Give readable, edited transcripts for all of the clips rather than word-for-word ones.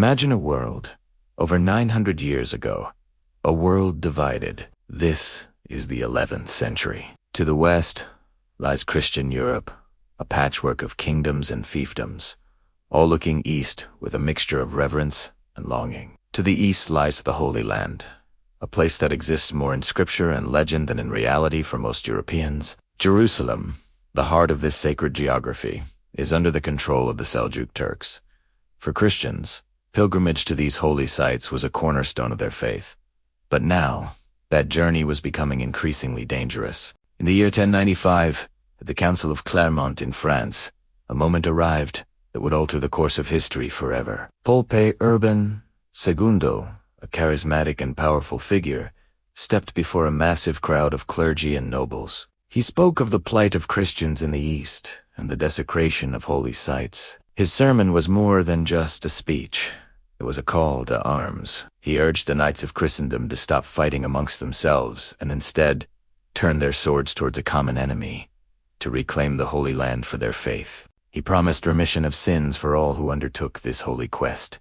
Imagine a world, over 900 years ago, a world divided. This is the 11th century. To the west lies Christian Europe, a patchwork of kingdoms and fiefdoms, all looking east with a mixture of reverence and longing. To the east lies the Holy Land, a place that exists more in scripture and legend than in reality for most Europeans. Jerusalem, the heart of this sacred geography, is under the control of the Seljuk Turks. For Christians, pilgrimage to these holy sites was a cornerstone of their faith. But now, that journey was becoming increasingly dangerous. In the year 1095, at the Council of Clermont in France, a moment arrived that would alter the course of history forever. Pope Urban II, a charismatic and powerful figure, stepped before a massive crowd of clergy and nobles. He spoke of the plight of Christians in the East and the desecration of holy sites. His sermon was more than just a speech. It was a call to arms. He urged the knights of Christendom to stop fighting amongst themselves and instead turn their swords towards a common enemy, to reclaim the Holy Land for their faith. He promised remission of sins for all who undertook this holy quest.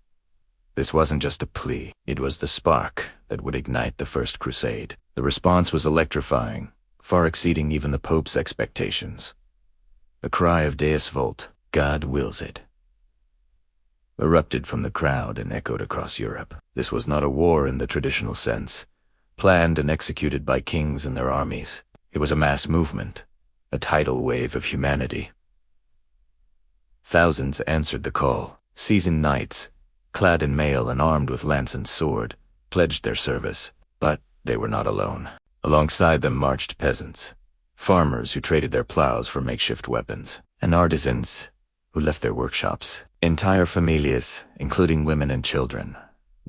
This wasn't just a plea, it was the spark that would ignite the First Crusade. The response was electrifying, far exceeding even the Pope's expectations. A cry of Deus Vult, God wills it, erupted from the crowd and echoed across Europe. This was not a war in the traditional sense, planned and executed by kings and their armies. It was a mass movement, a tidal wave of humanity. Thousands answered the call. Seasoned knights, clad in mail and armed with lance and sword, pledged their service. But they were not alone. Alongside them marched peasants, farmers who traded their plows for makeshift weapons, and artisans who left their workshops. Entire familias, including women and children,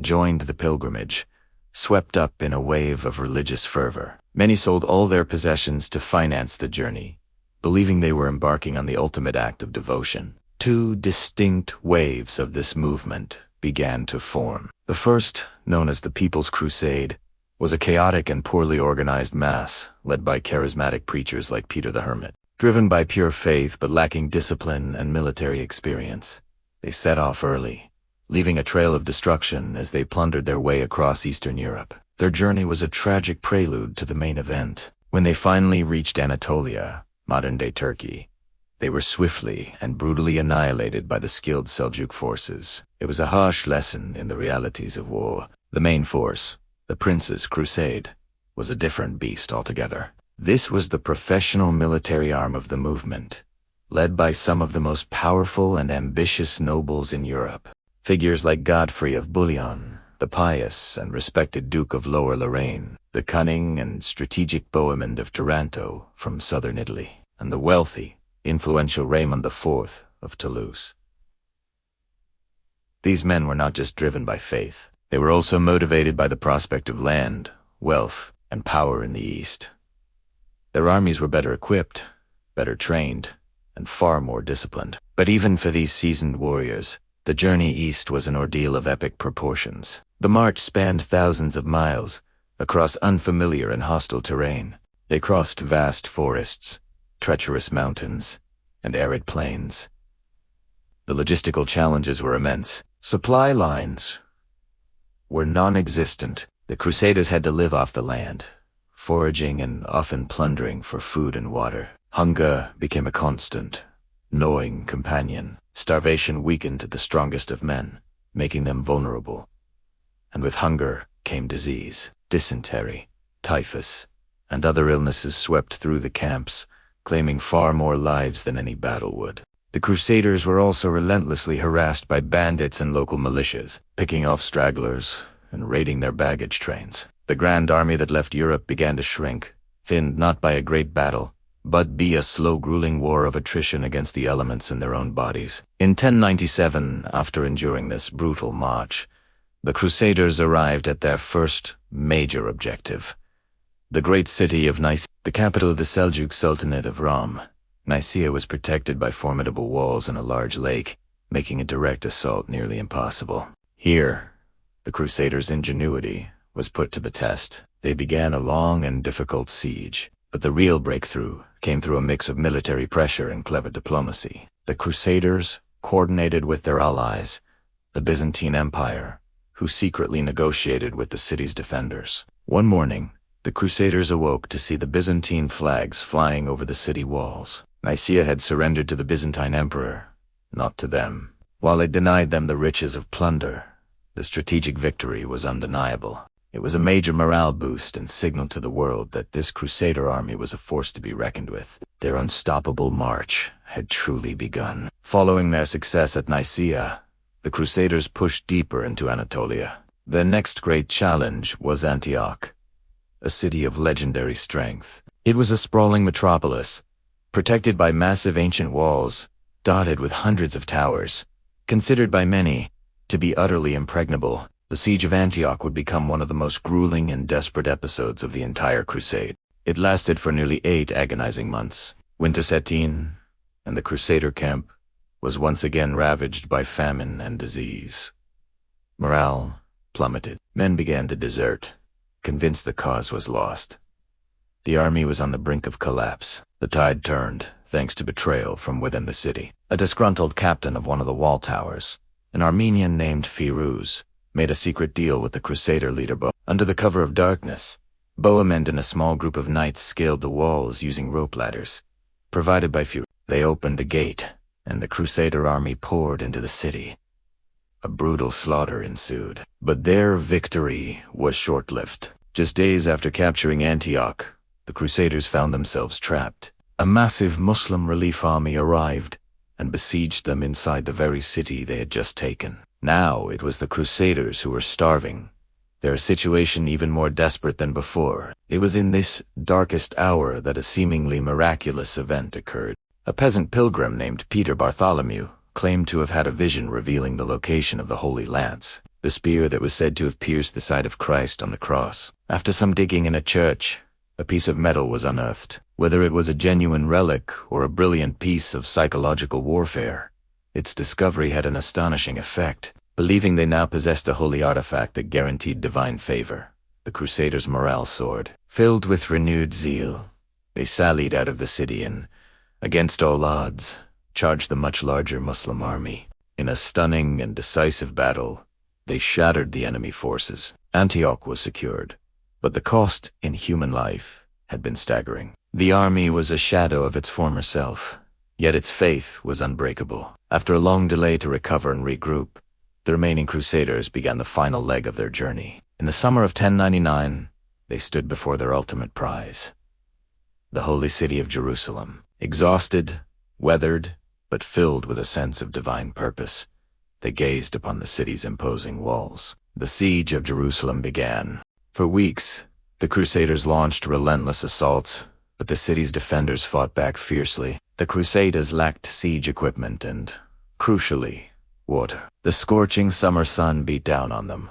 joined the pilgrimage, swept up in a wave of religious fervor. Many sold all their possessions to finance the journey, believing they were embarking on the ultimate act of devotion. Two distinct waves of this movement began to form. The first, known as the People's Crusade, was a chaotic and poorly organized mass led by charismatic preachers like Peter the Hermit. Driven by pure faith but lacking discipline and military experience, they set off early, leaving a trail of destruction as they plundered their way across Eastern Europe. Their journey was a tragic prelude to the main event. When they finally reached Anatolia, modern-day Turkey, they were swiftly and brutally annihilated by the skilled Seljuk forces. It was a harsh lesson in the realities of war. The main force, the Princes Crusade, was a different beast altogether. This was the professional military arm of the movement, led by some of the most powerful and ambitious nobles in Europe. Figures like Godfrey of Bouillon, the pious and respected Duke of Lower Lorraine, the cunning and strategic Bohemond of Taranto from southern Italy, and the wealthy, influential Raymond IV of Toulouse. These men were not just driven by faith. They were also motivated by the prospect of land, wealth, and power in the East. Their armies were better equipped, better trained, and far more disciplined. But even for these seasoned warriors, the journey east was an ordeal of epic proportions. The march spanned thousands of miles across unfamiliar and hostile terrain. They crossed vast forests, treacherous mountains, and arid plains. The logistical challenges were immense. Supply lines were non-existent. The Crusaders had to live off the land, foraging and often plundering for food and water. Hunger became a constant, gnawing companion. Starvation weakened the strongest of men, making them vulnerable. And with hunger came disease. Dysentery, typhus, and other illnesses swept through the camps, claiming far more lives than any battle would. The Crusaders were also relentlessly harassed by bandits and local militias, picking off stragglers and raiding their baggage trains. The grand army that left Europe began to shrink, thinned not by a great battle, but by a slow grueling war of attrition against the elements in their own bodies. In 1097, after enduring this brutal march, the Crusaders arrived at their first major objective, the great city of Nicaea, the capital of the Seljuk Sultanate of Rum. Nicaea was protected by formidable walls and a large lake, making a direct assault nearly impossible. Here, the Crusaders' ingenuity was put to the test. They began a long and difficult siege, but the real breakthrough came through a mix of military pressure and clever diplomacy. The Crusaders, coordinated with their allies, the Byzantine Empire, who secretly negotiated with the city's defenders. One morning, the Crusaders awoke to see the Byzantine flags flying over the city walls. Nicaea had surrendered to the Byzantine emperor, not to them. While it denied them the riches of plunder, the strategic victory was undeniable. It was a major morale boost and signaled to the world that this Crusader army was a force to be reckoned with. Their unstoppable march had truly begun. Following their success at Nicaea, the Crusaders pushed deeper into Anatolia. Their next great challenge was Antioch, a city of legendary strength. It was a sprawling metropolis, protected by massive ancient walls, dotted with hundreds of towers. Considered by many to be utterly impregnable, the siege of Antioch would become one of the most grueling and desperate episodes of the entire crusade. It lasted for nearly 8 agonizing months. Winter set in, and the Crusader camp was once again ravaged by famine and disease. Morale plummeted. Men began to desert, convinced the cause was lost. The army was on the brink of collapse. The tide turned, thanks to betrayal from within the city. A disgruntled captain of one of the wall towers, an Armenian named Firuz, made a secret deal with the Crusader leader Bo. Under the cover of darkness, Bohemond and a small group of knights scaled the walls using rope ladders, provided by Firuz. They opened a gate, and the Crusader army poured into the city. A brutal slaughter ensued, but their victory was short-lived. Just days after capturing Antioch, the Crusaders found themselves trapped. A massive Muslim relief army arrived and besieged them inside the very city they had just taken. Now it was the Crusaders who were starving, their situation even more desperate than before. It was in this darkest hour that a seemingly miraculous event occurred. A peasant pilgrim named Peter Bartholomew claimed to have had a vision revealing the location of the Holy Lance, the spear that was said to have pierced the side of Christ on the cross. After some digging in a church, a piece of metal was unearthed. Whether it was a genuine relic or a brilliant piece of psychological warfare, its discovery had an astonishing effect. Believing they now possessed a holy artifact that guaranteed divine favor, the Crusaders' morale soared. Filled with renewed zeal, they sallied out of the city and, against all odds, charged the much larger Muslim army. In a stunning and decisive battle, they shattered the enemy forces. Antioch was secured, but the cost in human life had been staggering. The army was a shadow of its former self, yet its faith was unbreakable. After a long delay to recover and regroup, the remaining Crusaders began the final leg of their journey. In the summer of 1099, they stood before their ultimate prize, the holy city of Jerusalem. Exhausted, weathered, but filled with a sense of divine purpose, they gazed upon the city's imposing walls. The siege of Jerusalem began. For weeks, the Crusaders launched relentless assaults, but the city's defenders fought back fiercely. The Crusaders lacked siege equipment and, crucially, water. The scorching summer sun beat down on them,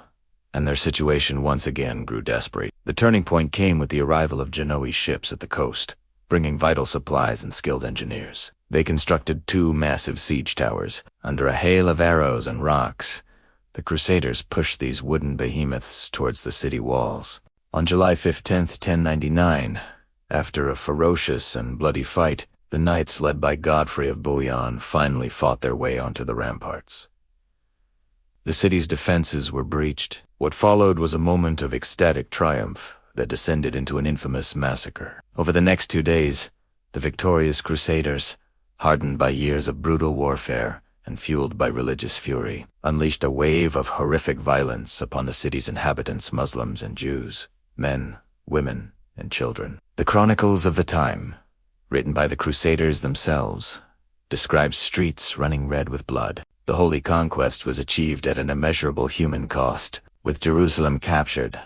and their situation once again grew desperate. The turning point came with the arrival of Genoese ships at the coast, bringing vital supplies and skilled engineers. They constructed 2 massive siege towers. Under a hail of arrows and rocks, the Crusaders pushed these wooden behemoths towards the city walls. On July 15th, 1099, after a ferocious and bloody fight, the knights led by Godfrey of Bouillon finally fought their way onto the ramparts. The city's defenses were breached. What followed was a moment of ecstatic triumph that descended into an infamous massacre. Over the next 2 days, the victorious Crusaders, hardened by years of brutal warfare and fueled by religious fury, unleashed a wave of horrific violence upon the city's inhabitants, Muslims and Jews, men, women, and children. The chronicles of the time, written by the Crusaders themselves, describes streets running red with blood. The holy conquest was achieved at an immeasurable human cost. With Jerusalem captured,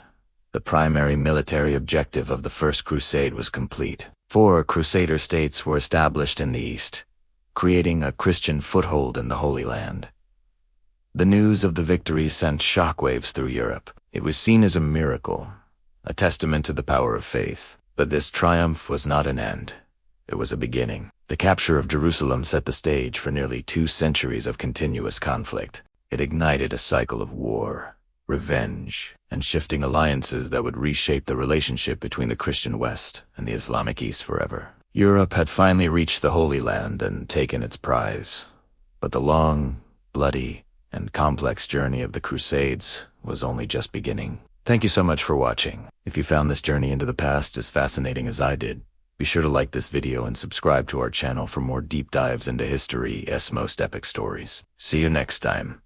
the primary military objective of the First Crusade was complete. 4 Crusader states were established in the East, creating a Christian foothold in the Holy Land. The news of the victory sent shockwaves through Europe. It was seen as a miracle, a testament to the power of faith. But this triumph was not an end. It was a beginning. The capture of Jerusalem set the stage for nearly 2 centuries of continuous conflict. It ignited a cycle of war, revenge, and shifting alliances that would reshape the relationship between the Christian West and the Islamic East forever. Europe had finally reached the Holy Land and taken its prize, but the long, bloody, and complex journey of the Crusades was only just beginning. Thank you so much for watching. If you found this journey into the past as fascinating as I did, be sure to like this video and subscribe to our channel for more deep dives into history's most epic stories. See you next time.